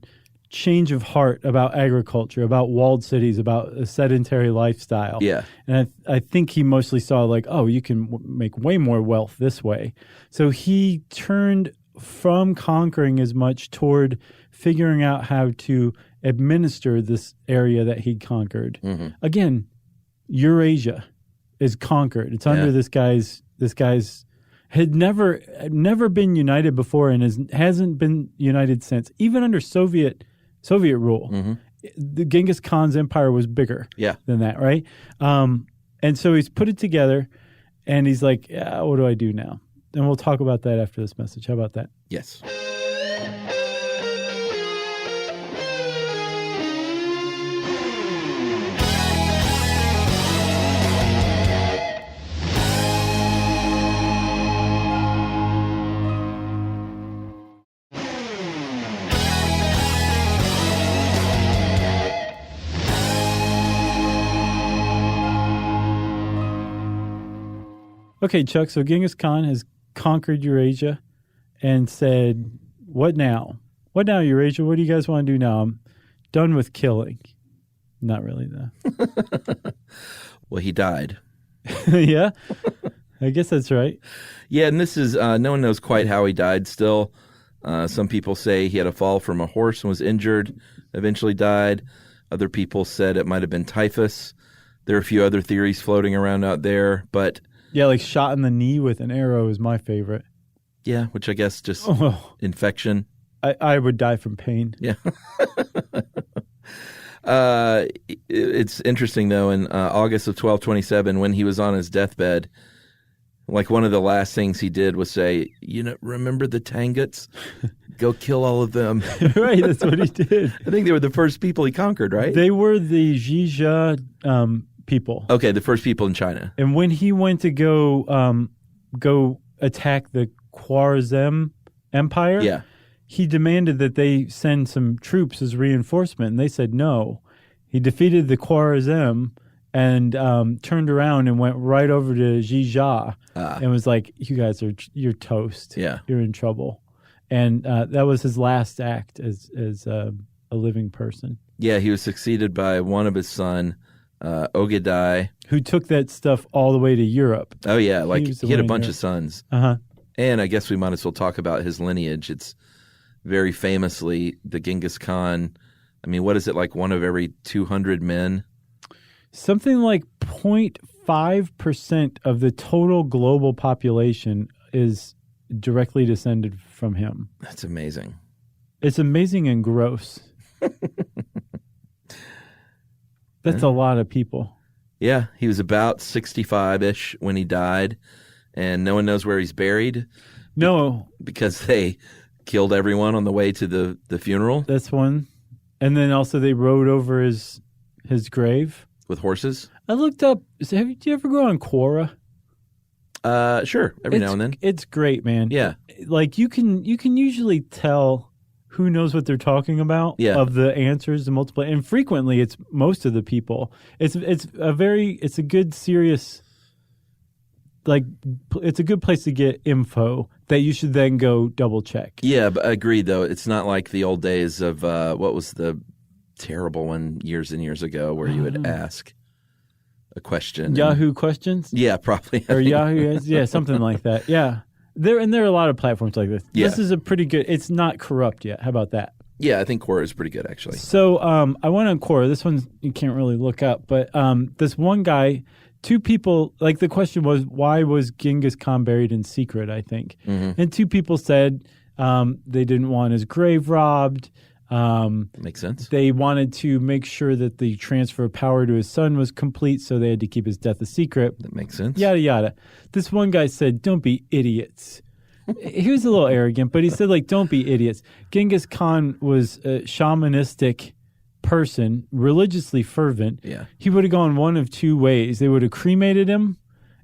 [SPEAKER 2] change of heart about agriculture, about walled cities, about a sedentary lifestyle.
[SPEAKER 3] Yeah.
[SPEAKER 2] And I think he mostly saw like, oh, you can make way more wealth this way. So he turned from conquering as much toward figuring out how to administer this area that he conquered. Again, Eurasia is conquered. It's under this guy's This guy's had never been united before and hasn't been united since. Even under Soviet rule, the Genghis Khan's empire was bigger than that, right? And so he's put it together, and he's like, what do I do now? And we'll talk about that after this message. How about that?
[SPEAKER 3] Yes.
[SPEAKER 2] Okay, Chuck, so Genghis Khan has conquered Eurasia and said, what now? What now, Eurasia? What do you guys want to do now? I'm done with killing. Not really, though.
[SPEAKER 3] Well, he died.
[SPEAKER 2] Yeah? I guess that's right.
[SPEAKER 3] Yeah, and this is, no one knows quite how he died still. Some people say he had a fall from a horse and was injured, eventually died. Other people said it might have been typhus. There are a few other theories floating around out there, but...
[SPEAKER 2] Yeah, like shot in the knee with an arrow is my favorite.
[SPEAKER 3] Yeah, which I guess just infection.
[SPEAKER 2] I would die from pain.
[SPEAKER 3] Yeah. It's interesting, though, in August of 1227, when he was on his deathbed, like one of the last things he did was say, remember the Tanguts? Go kill all of them.
[SPEAKER 2] Right, that's what he did.
[SPEAKER 3] I think they were the first people he conquered, right?
[SPEAKER 2] They were the Zhizha people.
[SPEAKER 3] Okay, the first people in China.
[SPEAKER 2] And when he went to go attack the Khwarezm Empire, he demanded that they send some troops as reinforcement, and they said no. He defeated the Khwarezm and turned around and went right over to Zhizha and was like, "You guys you're toast.
[SPEAKER 3] Yeah,
[SPEAKER 2] you're in trouble." And that was his last act as a living person.
[SPEAKER 3] Yeah, he was succeeded by one of his son. Ogedai,
[SPEAKER 2] who took that stuff all the way to Europe.
[SPEAKER 3] Oh yeah, like he had a bunch of sons.
[SPEAKER 2] Uh-huh.
[SPEAKER 3] And I guess we might as well talk about his lineage. It's very famously the Genghis Khan. I mean, what is it, like one of every 200 men? Something
[SPEAKER 2] like 0.5% of the total global population is directly descended from him.
[SPEAKER 3] That's amazing.
[SPEAKER 2] It's amazing and gross. That's a lot of people.
[SPEAKER 3] Yeah, he was about 65-ish when he died, and no one knows where he's buried.
[SPEAKER 2] No.
[SPEAKER 3] Because they killed everyone on the way to the funeral.
[SPEAKER 2] That's one. And then also they rode over his grave.
[SPEAKER 3] With horses?
[SPEAKER 2] I looked up, do you ever go on Quora?
[SPEAKER 3] Sure, every now and then.
[SPEAKER 2] It's great, man.
[SPEAKER 3] Yeah.
[SPEAKER 2] Like you can usually tell who knows what they're talking about of the answers and multiple, and frequently it's most of the people. It's a good serious, like it's a good place to get info that you should then go double check.
[SPEAKER 3] Yeah, but I agree though. It's not like the old days of what was the terrible one years and years ago where you would ask a question.
[SPEAKER 2] Yahoo questions?
[SPEAKER 3] Yeah, probably.
[SPEAKER 2] Or Yahoo, yeah, something like that. Yeah. There are a lot of platforms like this.
[SPEAKER 3] Yeah.
[SPEAKER 2] This is a pretty good. It's not corrupt yet. How about that?
[SPEAKER 3] Yeah, I think Quora is pretty good actually.
[SPEAKER 2] So I went on Quora. This one you can't really look up, but this one guy, two people. Like the question was, why was Genghis Khan buried in secret? I think, and two people said they didn't want his grave robbed.
[SPEAKER 3] Makes sense.
[SPEAKER 2] They wanted to make sure that the transfer of power to his son was complete, so they had to keep his death a secret.
[SPEAKER 3] That makes sense.
[SPEAKER 2] Yada, yada. This one guy said, don't be idiots. He was a little arrogant, but he said, like, don't be idiots. Genghis Khan was a shamanistic person, religiously fervent.
[SPEAKER 3] Yeah.
[SPEAKER 2] He would have gone one of two ways. They would have cremated him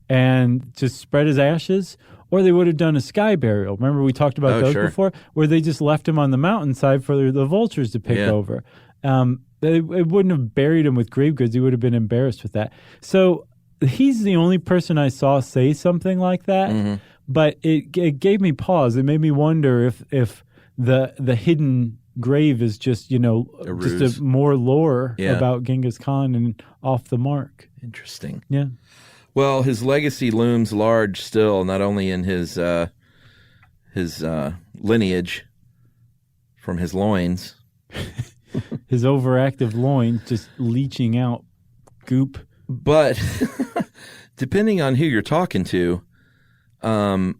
[SPEAKER 2] and just spread his ashes, or they would have done a sky burial. Remember we talked about those before? Where they just left him on the mountainside for the vultures to pick over. It wouldn't have buried him with grave goods. He would have been embarrassed with that. So he's the only person I saw say something like that. But it gave me pause. It made me wonder if the hidden grave is just, just more lore about Genghis Khan and off the mark.
[SPEAKER 3] Interesting.
[SPEAKER 2] Yeah.
[SPEAKER 3] Well, his legacy looms large still, not only in his lineage from his loins.
[SPEAKER 2] His overactive loins just leaching out goop.
[SPEAKER 3] But depending on who you're talking to, Well,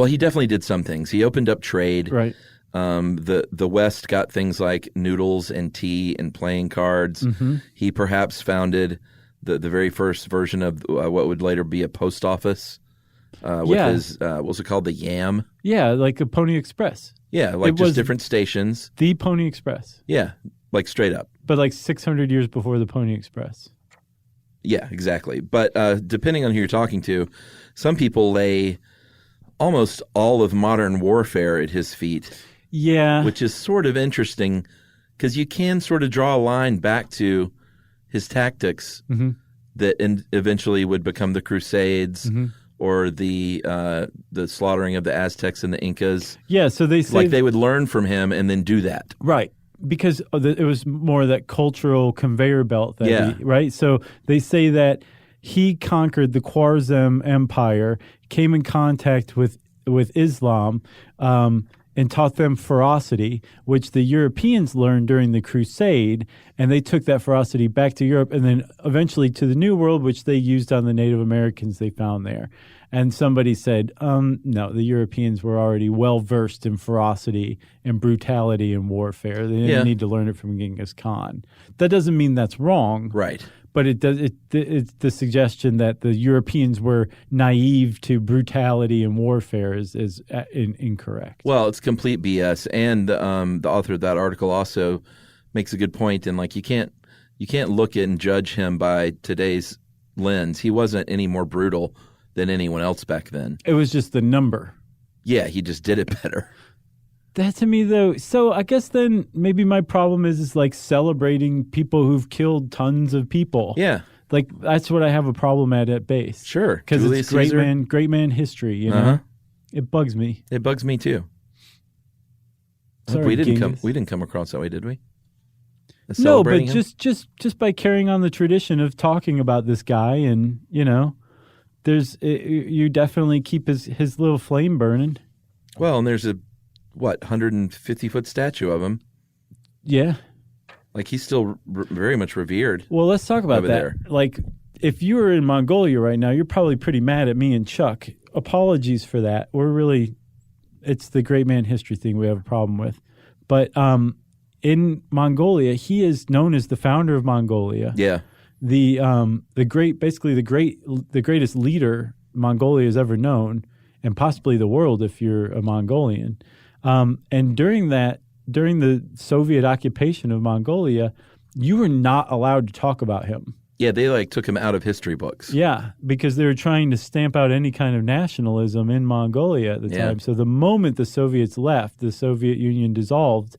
[SPEAKER 3] he definitely did some things. He opened up trade.
[SPEAKER 2] Right.
[SPEAKER 3] The West got things like noodles and tea and playing cards.
[SPEAKER 2] Mm-hmm.
[SPEAKER 3] He perhaps founded the very first version of what would later be a post office with his, what was it called? The Yam?
[SPEAKER 2] Yeah, like a Pony Express.
[SPEAKER 3] Yeah, like just different stations.
[SPEAKER 2] The Pony Express.
[SPEAKER 3] Yeah, like straight up.
[SPEAKER 2] But like 600 years before the Pony Express.
[SPEAKER 3] Yeah, exactly. But depending on who you're talking to, some people lay almost all of modern warfare at his feet.
[SPEAKER 2] Yeah.
[SPEAKER 3] Which is sort of interesting because you can sort of draw a line back to his tactics that eventually would become the Crusades or the slaughtering of the Aztecs and the Incas.
[SPEAKER 2] Yeah, so they say...
[SPEAKER 3] Like they would learn from him and then do that.
[SPEAKER 2] Right. Because it was more that cultural conveyor belt. Right? So they say that he conquered the Khwarizm Empire, came in contact with Islam, and taught them ferocity, which the Europeans learned during the Crusade, and they took that ferocity back to Europe and then eventually to the New World, which they used on the Native Americans they found there. And somebody said, no, the Europeans were already well-versed in ferocity and brutality and warfare. They didn't need to learn it from Genghis Khan. That doesn't mean that's wrong.
[SPEAKER 3] Right.
[SPEAKER 2] But it's the suggestion that the Europeans were naive to brutality and warfare is incorrect.
[SPEAKER 3] Well, it's complete BS. And the author of that article also makes a good point. And like you can't look at and judge him by today's lens. He wasn't any more brutal than anyone else back then.
[SPEAKER 2] It was just the number.
[SPEAKER 3] Yeah, he just did it better.
[SPEAKER 2] That to me, though, so I guess then maybe my problem is like celebrating people who've killed tons of people.
[SPEAKER 3] Yeah.
[SPEAKER 2] Like that's what I have a problem at base.
[SPEAKER 3] Sure.
[SPEAKER 2] Because it's great man history, you know? It bugs me.
[SPEAKER 3] It bugs me too.
[SPEAKER 2] Sorry,
[SPEAKER 3] we didn't come across that way, did we?
[SPEAKER 2] No, but just by carrying on the tradition of talking about this guy and, you know, you definitely keep his little flame burning.
[SPEAKER 3] Well, and there's 150-foot statue of him.
[SPEAKER 2] Yeah.
[SPEAKER 3] Like he's still very much revered.
[SPEAKER 2] Well, let's talk about that.
[SPEAKER 3] There.
[SPEAKER 2] Like if you were in Mongolia right now, you're probably pretty mad at me and Chuck. Apologies for that. It's the great man history thing we have a problem with. But in Mongolia, he is known as the founder of Mongolia.
[SPEAKER 3] Yeah.
[SPEAKER 2] The greatest leader Mongolia has ever known, and possibly the world if you're a Mongolian. And during the Soviet occupation of Mongolia, you were not allowed to talk about him.
[SPEAKER 3] Yeah, they took him out of history books.
[SPEAKER 2] Yeah, because they were trying to stamp out any kind of nationalism in Mongolia at the time. So the moment the Soviets left, the Soviet Union dissolved,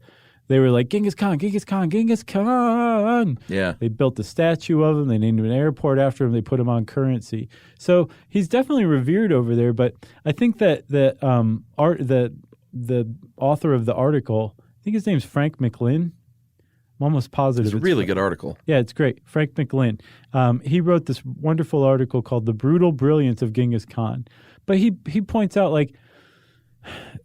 [SPEAKER 2] they were like, Genghis Khan, Genghis Khan, Genghis Khan.
[SPEAKER 3] Yeah.
[SPEAKER 2] They built a statue of him. They named an airport after him. They put him on currency. So he's definitely revered over there. But I think that the author of the article, I think his name's Frank McLynn. I'm almost positive.
[SPEAKER 3] It's a really good article.
[SPEAKER 2] Yeah, it's great. Frank McLynn. He wrote this wonderful article called The Brutal Brilliance of Genghis Khan. But he points out, like,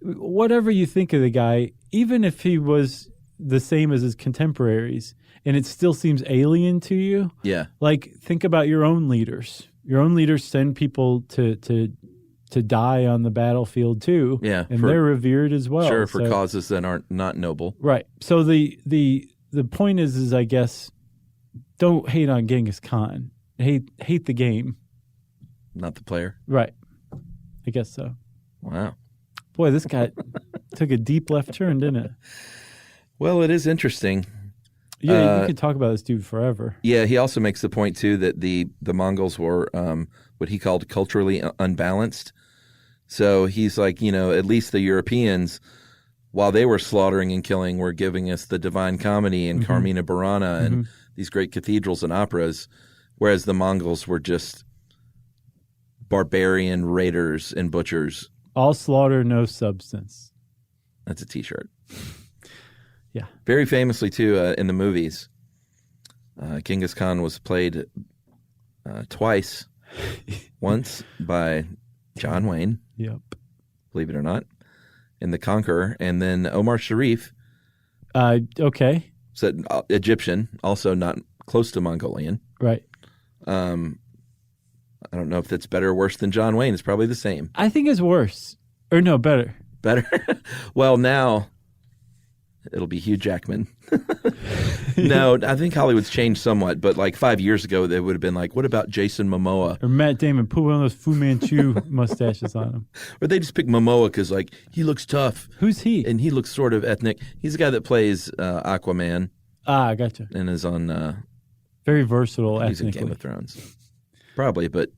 [SPEAKER 2] whatever you think of the guy, even if he was the same as his contemporaries and it still seems alien to you, like think about your own leaders. Your own leaders send people to die on the battlefield too, and they're revered as well.
[SPEAKER 3] Sure, for causes that aren't not noble.
[SPEAKER 2] Right. So the point is I guess don't hate on Genghis Khan. Hate the game,
[SPEAKER 3] not the player.
[SPEAKER 2] Right. I guess so.
[SPEAKER 3] Wow.
[SPEAKER 2] Boy, this guy took a deep left turn, didn't it?
[SPEAKER 3] Well, it is interesting.
[SPEAKER 2] Yeah, you could talk about this dude forever.
[SPEAKER 3] Yeah, he also makes the point, too, that the Mongols were what he called culturally unbalanced. So he's like, at least the Europeans, while they were slaughtering and killing, were giving us the Divine Comedy and Carmina Burana and these great cathedrals and operas, whereas the Mongols were just barbarian raiders and butchers.
[SPEAKER 2] All slaughter, no substance.
[SPEAKER 3] That's a T-shirt.
[SPEAKER 2] Yeah.
[SPEAKER 3] Very famously, too, in the movies, Genghis Khan was played twice. Once by John Wayne.
[SPEAKER 2] Yep.
[SPEAKER 3] Believe it or not. In The Conqueror. And then Omar Sharif.
[SPEAKER 2] Okay.
[SPEAKER 3] Egyptian, also not close to Mongolian.
[SPEAKER 2] Right.
[SPEAKER 3] I don't know if that's better or worse than John Wayne. It's probably the same.
[SPEAKER 2] I think it's worse. Or no, better.
[SPEAKER 3] Better? Well, now it'll be Hugh Jackman. No, I think Hollywood's changed somewhat, but like 5 years ago, they would have been like, what about Jason Momoa?
[SPEAKER 2] Or Matt Damon, put one of those Fu Manchu mustaches on him.
[SPEAKER 3] Or they just pick Momoa because, like, he looks tough.
[SPEAKER 2] Who's he?
[SPEAKER 3] And he looks sort of ethnic. He's the guy that plays Aquaman.
[SPEAKER 2] Ah, gotcha.
[SPEAKER 3] And is on...
[SPEAKER 2] very versatile
[SPEAKER 3] he's
[SPEAKER 2] ethnically.
[SPEAKER 3] in Game of Thrones. Probably, but...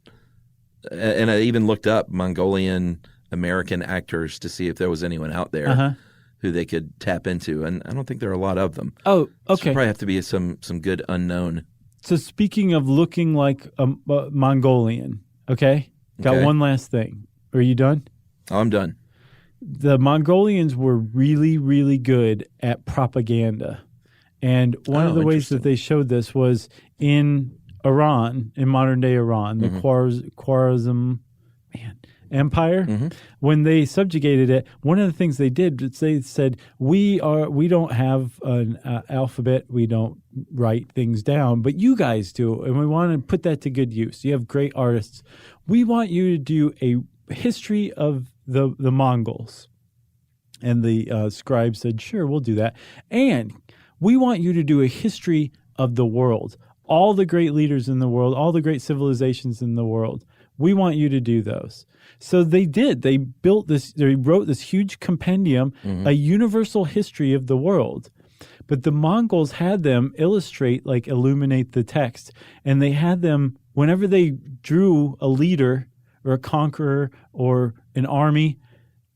[SPEAKER 3] And I even looked up Mongolian American actors to see if there was anyone out there who they could tap into, and I don't think there are a lot of them.
[SPEAKER 2] Oh, okay.
[SPEAKER 3] So probably have to be some good unknown.
[SPEAKER 2] So speaking of looking like a Mongolian, okay? Got one last thing. Are you done?
[SPEAKER 3] Oh, I'm done.
[SPEAKER 2] The Mongolians were really, really good at propaganda. And one of the ways that they showed this was in Iran, in modern-day Iran, the Khwarezm Empire. When they subjugated it, one of the things they did is they said, we don't have an alphabet, we don't write things down, but you guys do, and we want to put that to good use. You have great artists. We want you to do a history of the Mongols. And the scribe said, sure, we'll do that. And we want you to do a history of the world. All the great leaders in the world, all the great civilizations in the world. We want you to do those. So they did. They wrote this huge compendium, a universal history of the world. But the Mongols had them illuminate the text. And they had them, whenever they drew a leader or a conqueror or an army,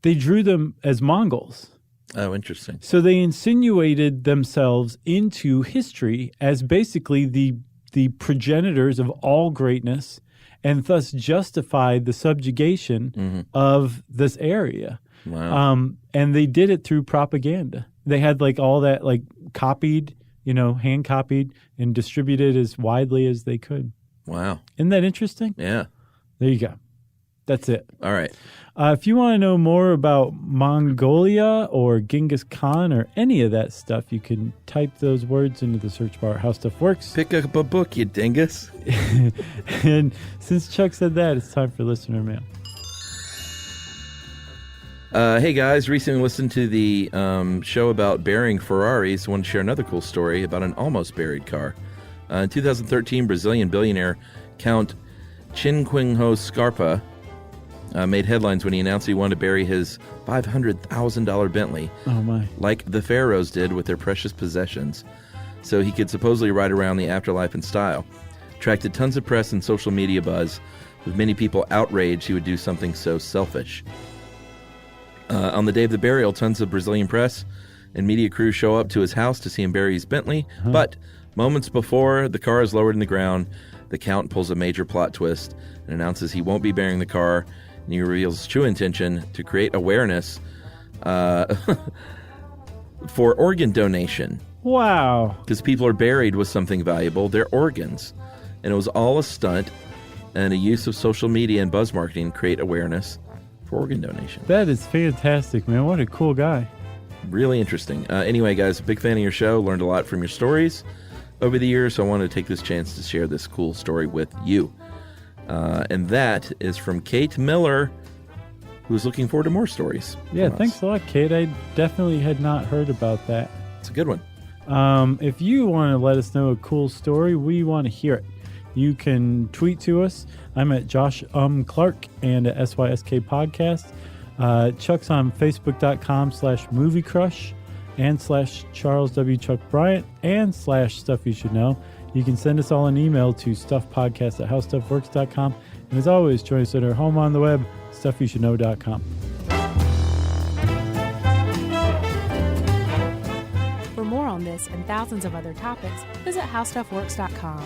[SPEAKER 2] they drew them as Mongols.
[SPEAKER 3] Oh, interesting.
[SPEAKER 2] So they insinuated themselves into history as basically the progenitors of all greatness, and thus justified the subjugation of this area.
[SPEAKER 3] Wow.
[SPEAKER 2] And they did it through propaganda. They had like all that like copied, hand copied and distributed as widely as they could.
[SPEAKER 3] Wow.
[SPEAKER 2] Isn't that interesting?
[SPEAKER 3] Yeah.
[SPEAKER 2] There you go. That's it.
[SPEAKER 3] All right.
[SPEAKER 2] If you want to know more about Mongolia or Genghis Khan or any of that stuff, you can type those words into the search bar at How Stuff Works.
[SPEAKER 3] Pick up a book, you dingus.
[SPEAKER 2] And since Chuck said that, it's time for listener mail.
[SPEAKER 3] Hey, guys. Recently listened to the show about burying Ferraris. I want to share another cool story about an almost buried car. In 2013, Brazilian billionaire Count Chinquinho Scarpa made headlines when he announced he wanted to bury his $500,000 Bentley, like the pharaohs did with their precious possessions, so he could supposedly ride around the afterlife in style. Attracted tons of press and social media buzz, with many people outraged he would do something so selfish. On the day of the burial, tons of Brazilian press and media crews show up to his house to see him bury his Bentley, but moments before the car is lowered in the ground, the Count pulls a major plot twist and announces he won't be burying the car, and he reveals his true intention to create awareness for organ donation.
[SPEAKER 2] Wow.
[SPEAKER 3] Because people are buried with something valuable, their organs. And it was all a stunt and a use of social media and buzz marketing to create awareness for organ donation.
[SPEAKER 2] That is fantastic, man. What a cool guy.
[SPEAKER 3] Really interesting. Anyway, guys, big fan of your show. Learned a lot from your stories over the years, so I wanted to take this chance to share this cool story with you. And that is from Kate Miller, who's looking forward to more stories.
[SPEAKER 2] Yeah, thanks a lot, Kate. I definitely had not heard about that.
[SPEAKER 3] It's a good one.
[SPEAKER 2] If you want to let us know a cool story, we want to hear it. You can tweet to us. I'm at Josh Clark and at SYSK Podcast. Chuck's on Facebook.com/MovieCrush and /Charles W. Chuck Bryant and /Stuff You Should Know. You can send us all an email to stuffpodcast@howstuffworks.com. And as always, join us at our home on the web, stuffyoushouldknow.com.
[SPEAKER 1] For more on this and thousands of other topics, visit howstuffworks.com.